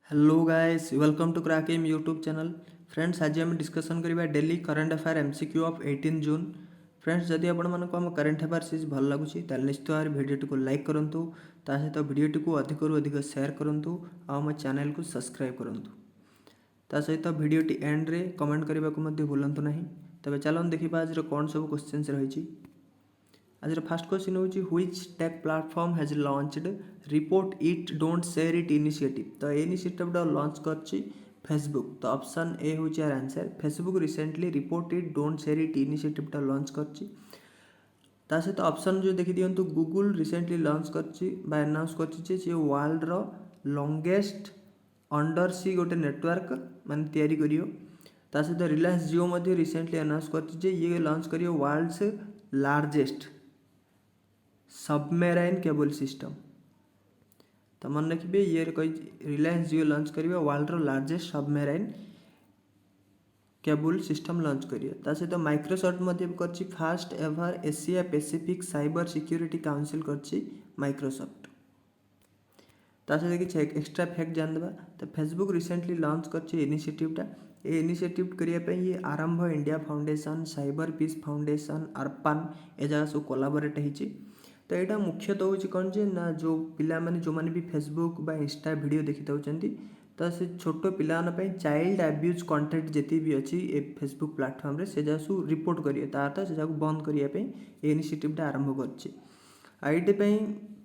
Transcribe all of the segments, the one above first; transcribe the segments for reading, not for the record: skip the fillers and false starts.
Hello guys, welcome to Crackem YouTube channel. Friends, आज आम discussion करबा daily current affair MCQ of 18 June. Friends, जदि आपण मानक हम करंट अफेयर सीरीज भल लगुच ताले निश्चित भाव भिडियो को लाइक करंतु, ता सहित भिडियो को अधिक रु अधिक शेयर करंतु आ हम चैनल को सब्सक्राइब करंतु। ता सहित भिडियो एंड रे कमेंट करने को मध्य भूलंतु नहीं। तबे चलन देखिबा आज कौन सब क्वेश्चंस रही। आज फर्स्ट क्वेश्चन होची which take platform has launched report it don't share it initiative. तो इनिशिएटिव टा लॉन्च करची फेसबुक। तो ऑप्शन ए होची यार answer. Facebook recently report it don't share it initiative टा लॉन्च करची। ता सहित ऑप्शन जो देखि दियंतु गूगल रिसेंटली लॉन्च करची बा अनाउंस करची जे वर्ल्ड रो लॉन्गेस्ट अंडर सी गोटे नेटवर्क माने तयारी करियो। ता सहित रिलायंस जियो मध्ये रिसेंटली अनाउंस करची जे ये लॉन्च करियो world's largest submarine cable system. तो मन रखिए ये रिलायंस जियो लॉन्च करियो वर्ल्ड रो largest submarine cable system launch करियो। ता सहित माइक्रोसॉफ्ट मध्ये करछि first ever Asia Pacific cyber security council करछि माइक्रोसॉफ्ट। ता सहित किछ एक्स्ट्रा फैक्ट जान देबा। तो फेसबुक रिसेंटली लॉन्च करछि इनिशिएटिवटा। ए इनिशिएटिव करिया पे ये Aarambh India Foundation, Cyber Peace Foundation, Arpan ए जगह सब कोलाबोरेट होइछि। तो यहाँ मुख्यतः हूँ कौन जे ना जो पिला माने जो माने भी फेसबुक बा इंस्टा वीडियो देखि दउचंती तो से छोट पिला चाइल्ड अब्यूज कंटेंट जेती भी अच्छी ए फेसबुक प्लेटफॉर्म रे से जासु रिपोर्ट करिए तार से जाको बंद करिया पे ए इनिशिएटिवटा आरंभ करछि। आईटी पे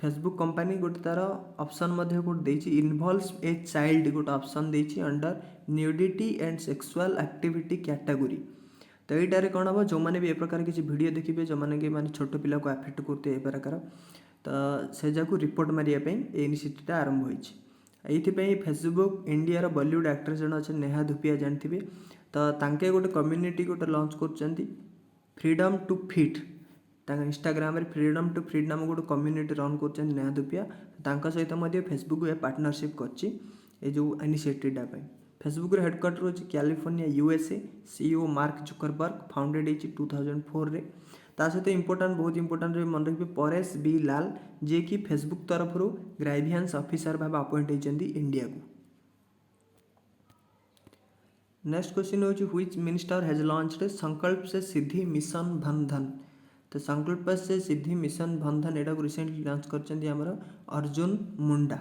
फेसबुक कंपनी गोटे तार ऑप्शन मध्ये गोटे देछि इन्वॉल्व्स ए चाइल्ड गोटे ऑप्शन देछि under nudity and sexual activity category. तो यहीटारे कौन हम जो मैंने भी ए प्रकार किसी वीडियो देखिए जो मैंने कि माने छोट पिला को अफेक्ट करते ए प्रकार तो से जाको रिपोर्ट मारिया इनिशिएटिवटा आरंभ होइछि। ये फेसबुक इंडिया बॉलीवुड एक्ट्रेस जन अच्छे नेहा धुपिया जानते तो तांके गोटे कम्युनिटी गोटे लॉन्च कर फ्रीडम टू फिट। इंस्टाग्राम रे फ्रीडम टू फिट नाम गोटे कम्युनिटी रन कर नेहा धुपिया सहित फेसबुक पार्टनरशिप कर जो इनिशिएटिवटा फेसबुक हेडक्वार्टर होची California USA. CEO mark Zuckerberg founded होची 2004 रे। ता सहित इंपोर्टेंट बहुत इंपोर्टेंट मन रखिए परेश बी लाल जे कि फेसबुक तरफ ग्राइवियंस ऑफिसर भाव अपॉइंट होती इंडिया को। नेक्स्ट क्वेश्चन होची व्हिच मिनिस्टर हैज लॉन्च्ड संकल्प से सिद्धि मिशन धन धन। तो संकल्प से सिद्धि मिशन धन धन एटा को रिसेंटली लॉन्च करछन्ती हमर अर्जुन मुंडा।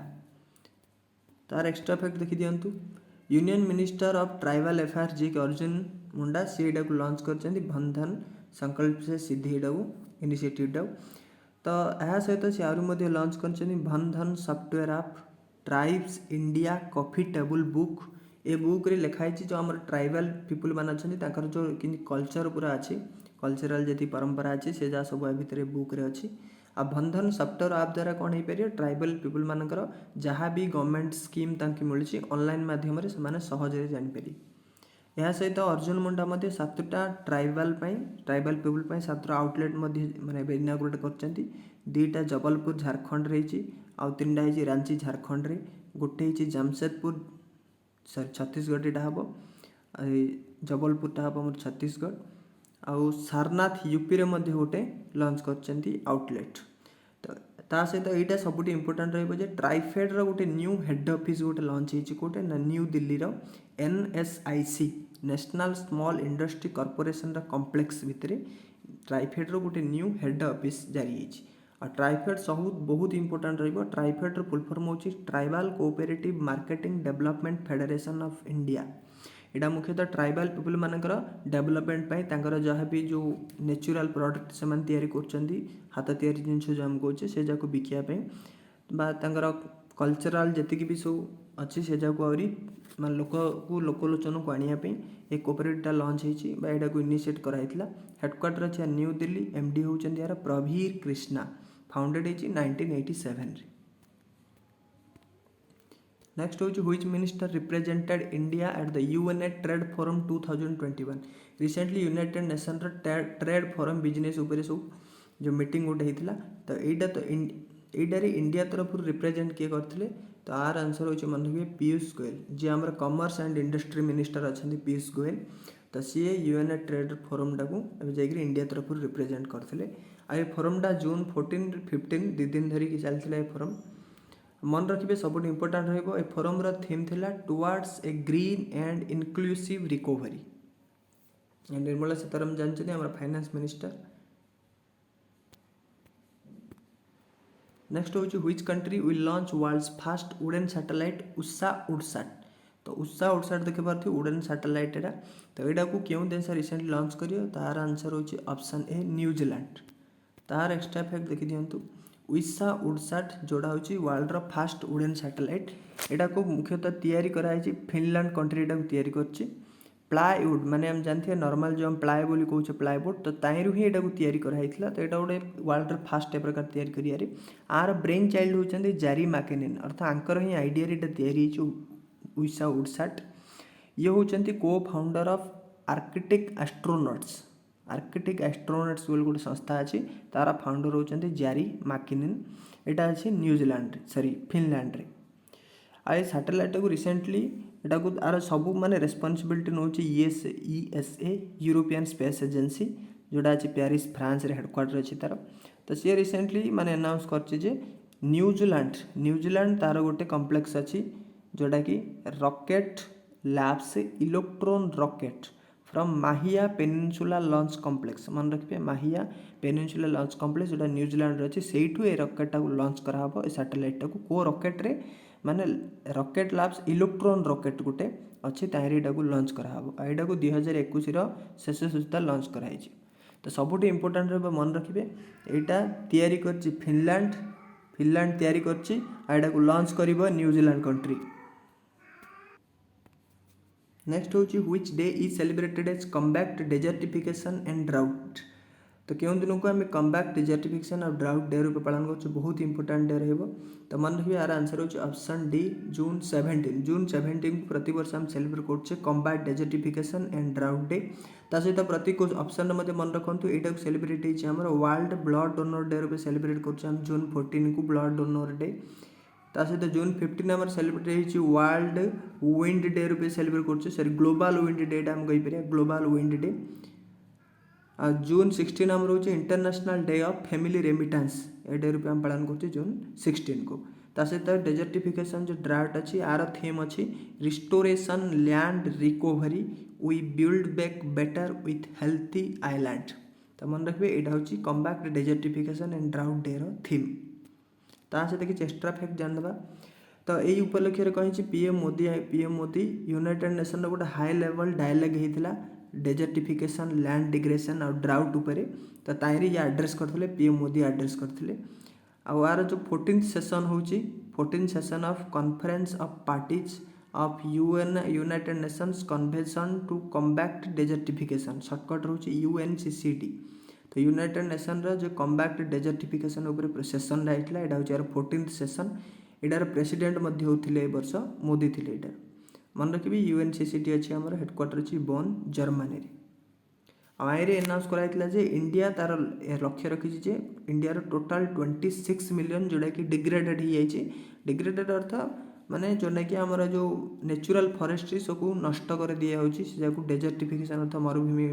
तार एक्स्ट्रा फैक्ट देखि दियंतु union minister of tribal affair जी के अर्जुन मुंडा से को लॉन्च कर बंधन संकल्प से सिद्धि इनिशिएटिव। तो यह सहित से आहरी लॉन्च कर बंधन सॉफ्टवेयर आप tribes India coffee table book. A book रे लिखाई जो आम ट्राइबल पीपुल मान अच्छा जो कल्चर पूरा अच्छी कल्चरल जी परंपरा अच्छी से जहाँ सब भितर बुक रे अच्छी। आ बंधन सॉफ्टवेयर आप द्वारा कौन हो पार ट्राइबल पीपुल मानकर जहाँ भी गवर्नमेंट स्कीम ताकि मिली ऑनलाइन माध्यम से सहजरे जापर। यह सहित Arjun Munda 7टा tribal people 7 outlet माने इनागुरेट कर 2टा जबलपुर झारखंड रही आउ 3टा होती रांची झारखंड रे गोटे होती जमशेदपुर छत्तीसगढ़ यहाँ हम जबलपुरटा हम मोर छत्तीसगढ़ आउ सारनाथ यूपी रे गोटे लॉन्च कर आउटलेट। तो ता सहित यहाँ सब इंपोर्टेंट रही ट्राइफेड गोटे न्यू हेड ऑफिस गोटे लॉन्च होटे ना न्यू दिल्ली रो NSIC national small industry corporation complex भितर ट्राइफेड गोटे न्यू हेड ऑफिस जारी होती। और ट्राइफेड सब बहुत इंपोर्टेंट रही ट्राइफेड फुल फॉर्म होची tribal cooperative marketing development federation of India. यहाँ मुख्यतः ट्राइबल पीपुल मानकर डेवलपमेंट जहाँ भी जो नेचुरल प्रोडक्ट से कर हाथ तैयारी जिन जो आम कहे से जाक बिकापी कल्चरल जी भी सब अच्छी से जाक आहरी लोक को लोकलोचन को आने एक कोऑपरेटिव लॉन्च होता को इनिशिएट कराइला। हेडक्वार्टर अच्छे न्यू दिल्ली। MD होती यार प्रवीर कृष्णा फाउंडेड होती 1987 रे। नेक्स्ट होची which minister represented India at the UNA trade forum 2021। Recently United nation trade forum business उपरे सब जो मीटिंग गोटे होता तो यहाँ इंडिया तरफ रिप्रेजेंट किए करते तो आर आंसर होची मन रखिए पीयूष गोयल जी आम कॉमर्स एंड इंडस्ट्री मिनिस्टर अच्छा पीयूष गोयल। तो सी यूएनए ट्रेड फोरम टाक जाकर इंडिया तरफ रिप्रेजेंट करते। आ फोरमटा जून 14-15 2 दिन धरिकी चलता है फोरम। मन रखिए सब इंपोर्टाट रहिबो ए फोरम रो थीम थिला towards a green and inclusive recovery. Nirmala Sitharaman जानते हैं फाइनेंस मिनिस्टर। नेक्स्ट हूँ which country will launch world's fast wooden satellite उषा उडसैट। तो उषा उडसैट देखि पारथि वुडन सैटेलाइट एटा। तो एटा को केउं देश रिसेंटली लॉन्च करियो तार आंसर होची ऑप्शन ए न्यूजीलैंड। तार एक्स्ट्रा फैक्ट देखि दियंतु उषा उडसैट जोड़ा होची वर्ल्ड रो फास्ट वुडन सैटेलाइट। एटा को मुख्यतः तैयारी करा है फिनलैंड कंट्री एटा को तैयारी करची। प्लाईवुड माने हम जानते हैं नॉर्मल जो हम प्लाई बोली कहूँ प्लाईवुड तो ताइरू ही एटा को तैयारी कराइथिला। तो एटा गोटे वर्ल्ड फास्ट ए प्रकार तैयारी करियारे आर ब्रेन चाइल्ड होचंदी जारी मैकेनिन अर्थात आंकर ही आइडिया एटा तैयारी छु उषा उडसैट। ये होचंदी को फाउंडर ऑफ आर्कटिक एस्ट्रोनॉट्स बोली गोटे संस्था अच्छी तार फाउंडर होचंदी जारी मैकेनिन। एटा अच्छी न्यूजीलैंड सॉरी फिनलैंड रे। आई सैटेलाइट को रिसेंटली एटा को आर सबू माने रेस्पॉन्सिबिलिटी नोची ईएसए यूरोपियन स्पेस एजेंसी जोड़ा अच्छी पेरिस फ्रांस रे हेडक्वार्टर अच्छी तार। तो सी रिसेंटली माने अनाउंस करछि जे न्यूजीलैंड तार गोटे कॉम्प्लेक्स अच्छी जोड़ा कि rocket labs electron rocket from माहिया पेनिनसुला लॉन्च कॉम्प्लेक्स मन रखिए माहिया पेनिनसुला लॉन्च कॉम्प्लेक्स जोटा न्यूजीलैंड अच्छी से रॉकेट टाक लॉन्च कराब ए सैटेलाइट टाक को रॉकेट रे माने रॉकेट लैब्स इलेक्ट्रॉन रॉकेट गोटे अच्छी ताहिरी को लॉन्च कराब एटा को 2021 शेष सुधा लॉन्च कराई। तो सबुठ इंपोर्टेंट रहा मन रखिए यहाँ तैयारी करछि फिनलैंड तैयारी करछि एटा को लॉन्च करिबो न्यूजीलैंड कंट्री। नेक्स्ट हूँ which day is celebrated as combat desertification and drought. तो क्यों दिन को आम कम्बैक्ट डेजर्टिफिकेशन और ड्राउट डे रूप पालन कर बहुत इंपोर्टेंट डे रहिबो। तो मन रखिए यार आंसर होची ऑप्शन डी जून 17 को प्रति वर्ष हम सेलिब्रेट करछे combat desertification and drought day. ता सहित प्रति ऑप्शन मध्य मन रखु यहाँ सेलिब्रेट होती है वर्ल्ड ब्लड डोनर डे रूप सेलिब्रेट कर जून 14 को ब्लड डोनर डे। ता सहित जून 15 आम सेलिब्रेट हो वर्ल्ड विंड डे रूप सेलिब्रेट कर सॉरी ग्लोबल विंड डे आम कहीपर ग्लोबल विंड डे। जून 16 आम रोचे international day of family remittance a day रूप आम पालन कर जून 16 को। ता सहित डेजर्टिफिकेशन जो ड्राउट अच्छी आर थीम अच्छी restoration land recovery we build back better with healthy island. तो मन रखिए यहाँ हूँ combat desertification and drought day रो थीम। ता सहित किसी एक्स्ट्रा फैक्ट जानवा। तो यही उपलक्ष्य कही पीएम मोदी यूनाइटेड नेशन गोटे हाई लेवल डायलॉग होता डेजर्टिफिकेशन लैंड डिग्रेशन और ड्राउट उपरे। तो ताइरी ये एड्रेस करते पीएम मोदी एड्रेस करते आर जो 14th सेशन हूँ 14th session of conference of parties of United Nations convention to combat desertification shortcut रोचे UNCCD। तो यूनाइटेड नेशन जो कम्बैक्ट डेजर्टिफिकेशन उपर सेशन होता है यहाँ हूँ 14th सेशन। इटार प्रेसिडेंट होते वर्ष मोदी थे। यहाँ मन रखिए UNCCD अच्छी आम हेडक्वार्टर अच्छी बोन जर्मनी। आईरे एनाउंस कराइला जे इंडिया तार लक्ष्य रखी इंडिया टोटाल 26 मिलियन जोड़ा कि डिग्रेडेड हो जाए। डिग्रेडेड अर्थ माने जोटा कि आमर जो नेचुरल फॉरेस्ट्री सब नष्ट कर दिया डेजर्टिफिकेशन अर्थ मरुभूमि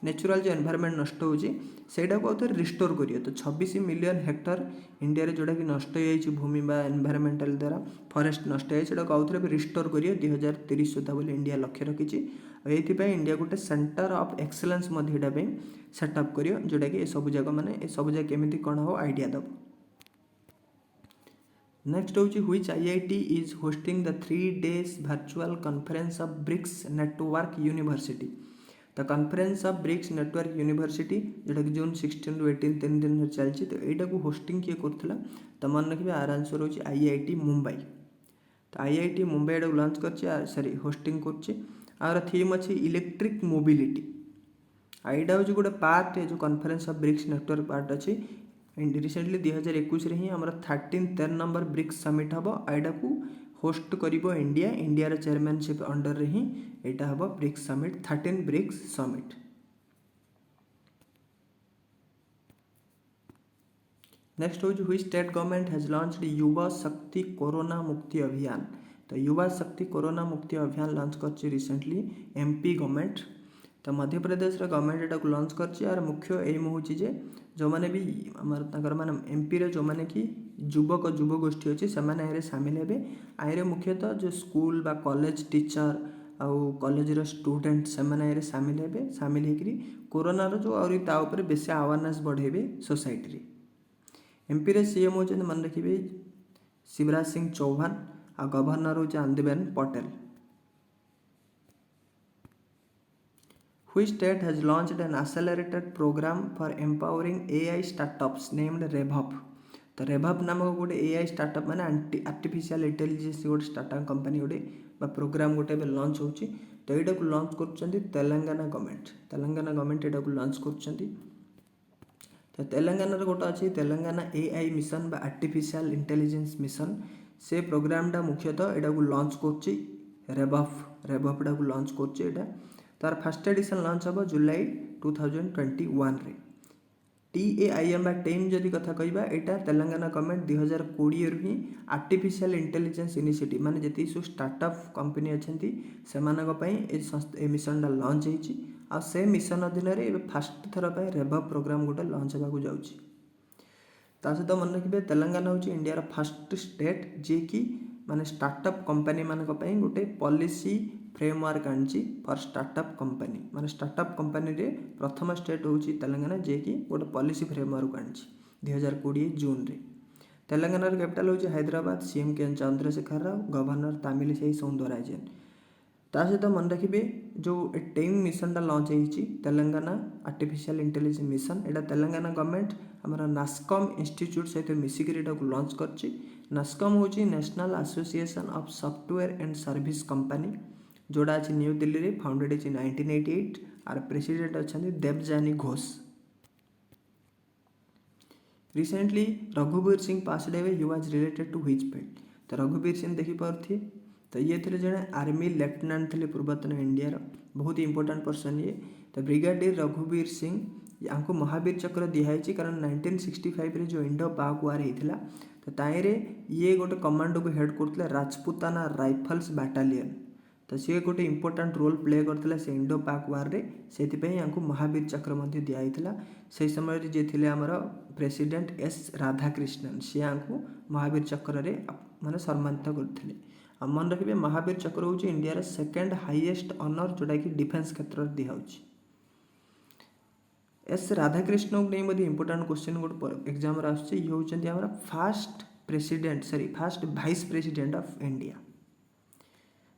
नेचुरल जो एनवायरनमेंट नष्ट होटा को आउे रिस्टोर करिए। तो 26 मिलियन हेक्टर इंडिया रे जोटा कि नष्ट हो भूमि एनवायरनमेंटल द्वारा फॉरेस्ट नष्ट हो आउे भी रिस्टोर करिए 2030 सुधा बोली इंडिया लक्ष्य रखी। ये इंडिया गोटे सेंटर ऑफ एक्सेलेंस सेटअप करियो जोटा कि सब जगह माने सब जगह केमिति कौन हो आइडिया दब। नेक्स्ट हूँ which IIT is hosting the 3 days virtual conference of BRICS network university. तो conference of BRICS network university जोटा कि जून 16 ରୁ 18 3 दिन चलती। तो यहाँ को होस्टिंग किए करथिला। तो मन रखिए आर आंसर हो IIT मुंबई। तो IIT मुंबई एटा लॉन्च कर सॉरी होस्टिंग कर थीम अच्छी इलेक्ट्रिक मोबिलिटी। यहाँ हूँ गोटे पार्ट जो conference of BRICS network part अच्छी रिसेंटली 2021 ही आम 13 नंबर ब्रिक्स समिट हम यहाँ को होस्ट कर इंडिया चेयरमैनशिप अंडर रे ही यहाँ हम BRICS summit 13 BRICS summit. Next हूँ which state government has launched Yuva Shakti corona मुक्ति अभियान। तो युवा शक्ति कोरोना मुक्ति अभियान लॉन्च कर रिसेंटली MP गवर्नमेंट। तो मध्य प्रदेश गवर्नमेंट एटा लॉन्च करछि यार मुख्य एम होछि जे जो माने भी हमर ताकर माने एमपी रे जो माने कि युवक युव गोष्ठी अछि से माने एरे शामिल हेबे। आइरे मुख्यतः जो स्कूल बा कॉलेज टीचर आउ कॉलेज रो स्टूडेंट से माने एरे शामिल हेबे। शामिल हेकरी कोरोना रो जो और ता ऊपर बेसी अवेयरनेस बढ़ेबे सोसाइटी रे। एमपी रे सीएम होछन मन रखिबे शिवराज सिंह चौहान आ गवर्नर होछ Anandiben Patel. Which state has launched an accelerated program for empowering AI startups named RevUp? तो RevUp नामक गोटे AI स्टार्टअप माने आर्टिफिशियल इंटेलिजेंस गोटे स्टार्टअप कंपनी गोटे बा प्रोग्राम गोटे लॉन्च होची। तो एटा को लॉन्च करछन्ती तेलंगाना गवर्नमेंट एटा को लॉन्च करछन्ती। तो तेलंगाना रे गोटे अछि तेलंगाना AI मिशन बा आर्टिफिशियल इंटेलिजेंस मिशन। से प्रोग्रामटा मुख्यतः एटा को लॉन्च करछि रेवअप टा को लॉन्च करछि। एटा तार फर्स्ट एडिशन लॉन्च हम जुलाई 2021 रे। TAIM बा टेम जदि कथा कहबा एटा तेलंगाना गवर्नमेंट 2020 रु ही आर्टिफिशियल इंटेलिजेंस इनिशिएटिव माने जति सु स्टार्टअप कंपनी अछंती सेमानक पई ए मिशन दा लॉन्च हेछि। आ से मिशन अधीन रे फर्स्ट थर पई रेवअप प्रोग्राम गोटे लॉन्च हेबाकू जाउछि। ता सहित मन रखिबे तेलंगाना होछि इंडिया रा फर्स्ट स्टेट जे कि माने स्टार्टअप कंपनी मानक पई गोटे पॉलिसी फ्रेमवर्क आनछि फॉर स्टार्टअप कंपनी माने स्टार्टअप कंपनी रे प्रथम स्टेट होछि तेलंगाना जे कि गोटे पॉलिसी फ्रेमवर्क आनछि 2020 जून रे। तेलंगाना र कैपिटल होछि Hyderabad. CM K Chandrashekar Rao, governor Tamilisai Soundararajan. ता सहित मन रखिबे जो टेम मिशन दा लॉन्च हेछि तेलंगाना आर्टिफिशियल इंटेलिजेंस मिशन। एटा तेलंगाना गवर्नमेंट हमरा नास्कॉम इंस्टीट्यूट सहित मिसिकरी एटा को लॉन्च करछि। नास्कॉम होछि national association of software and service company जोड़ा अछि न्यू दिल्ली रे। फाउंडेड अछि 1988 आर प्रेसिडेंट अछंती देवजानी घोष। रिसेंटली रघुवीर Singh passed away. He was related to which field? तो रघुवीर सिंह देखि पारथि तो ये थे जड़े आर्मी लेफ्टिनेंट थे पूर्वतन इंडिया रो बहुत इंपोर्टेंट पर्सन ये। तो ब्रिगेडियर रघुवीर सिंह यांको महावीर चक्र दिखाई कारण 1965 रे जो इंडो पाक वार होता तो ताइरे ये गोटे कमांडो को हेड करते राजपुताना राइफल्स बाटालियन। तो सी गोटे इंपोर्टेंट रोल प्ले करते से इंडो पाक वार रे से महावीर चक्र दिखाई। से समय जे थे आमर प्रेसिडेंट एस राधाकृष्णन सी महावीर चक्र रे माने सम्मानित करते। मन रखिए महावीर चक्र हूँ इंडिया सेकेंड हाईएस्ट ऑनर जोटा कि डिफेन्स क्षेत्र में दिखाई। एस राधाकृष्ण नहीं बोधे इंपोर्टेंट क्वेश्चन गोटे एग्जाम आसर first president first vice president of India.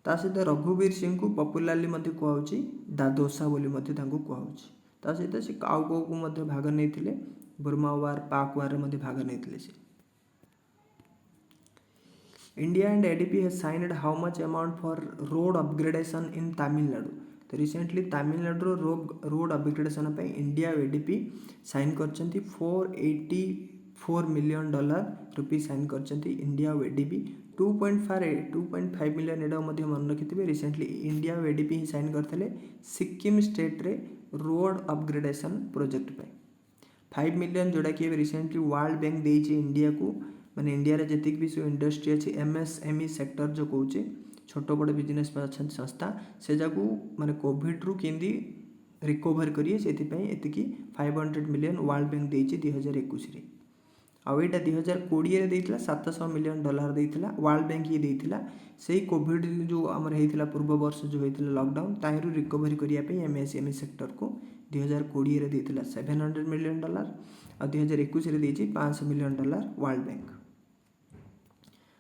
ता सहित रघुवीर सिंह को पपुलारली कहुच्छी दादोसा बोली कहुच्छी। ता सहित से काउ को भाग नहीं बुर्मा वार पाक वार भाग नहीं से। India and ADB has signed how much amount for road upgradation in Tamil Nadu? तो रिसेंटली तमिलनाडु रोड अपग्रेडेशन पे इंडिया एडीपी साइन करछंती $484 मिलियन रुपीस साइन करछंती इंडिया एडीपी 2.5 मिलियन एडा मध्य मन रखिथिबे। रिसेंटली इंडिया एडीपी ही साइन करथले सिक्किम स्टेट रे रोड अपग्रेडेशन प्रोजेक्ट पे 5 मिलियन जोड़ा कि रिसेंटली वर्ल्ड बैंक देइछि इंडिया को माने इंडिया रे जतिक भी इंडस्ट्री अच्छी एमएसएमई सेक्टर जो कौचे छोट बड़ बिजनेस अच्छा संस्था से जाकू माने कोविड रु केंदी रिकवर करिए से 500 मिलियन वर्ल्ड बैंक देइछि 2021 रे। आउ एटा 2020 रे देइतला $700 मिलियन देइतला वर्ल्ड बैंक ही देइतला। सेही कोविड जो हमर हेइतला पूर्व वर्ष जो हेइतला लॉकडाउन ताहिरु रिकवरी करिया पे एमएसएमई सेक्टर को 2020 रे देइतला $700 मिलियन और 2021 रे देइछि $500 मिलियन वर्ल्ड बैंक।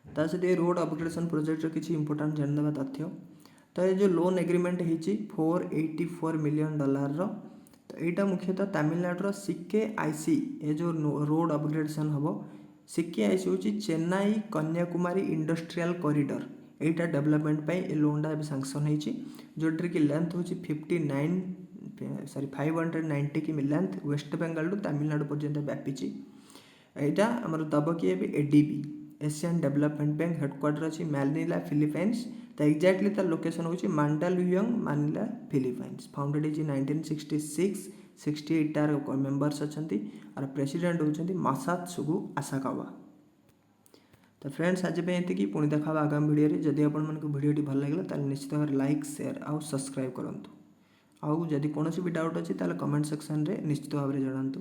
ता सहित रोड अपग्रेडेशन प्रोजेक्ट किसी इंपोर्टेंट जानदेवा तथ्य। तो ये जो लोन एग्रीमेंट होती $484 मिलियन रो तो यहाँ मुख्यतः तमिलनाडु CKIC ये जो रोड अपग्रेडेशन हम CKIC हूँ चेन्नई कन्याकुमारी इंडस्ट्रियल कॉरिडोर यहाँ डेवलपमेंट ए लोनटा सांक्शन होती जोटर कि लेंथ हूँ 590 किमी लेंथ वेस्ट बेंगल टू तमिलनाडु पर्यंत व्यापी। यहाँ आम दब किए ADB Asian Development Bank headquarter अच्छी मैनिला फिलीपाइंस। तो एक्जाक्टली तार लोकेशन होची Mandaluyong Manila Philippines. Founded is 1966 68 टार मेंबर्स अछंती और प्रेसिडेंट होचंती मासात्सुगु आसाकावा। तो फ्रेंड्स आज पे एतिकी पुणी देखा आगामी वीडियो रे। जदि आपण मन को वीडियो भल लागला ताले निश्चित भाव लाइक शेयर और सब्सक्राइब करंतु। आउ जदि कौन भी डाउट अच्छी ताले कमेंट सेक्शन रे निश्चित भाव में जनातु।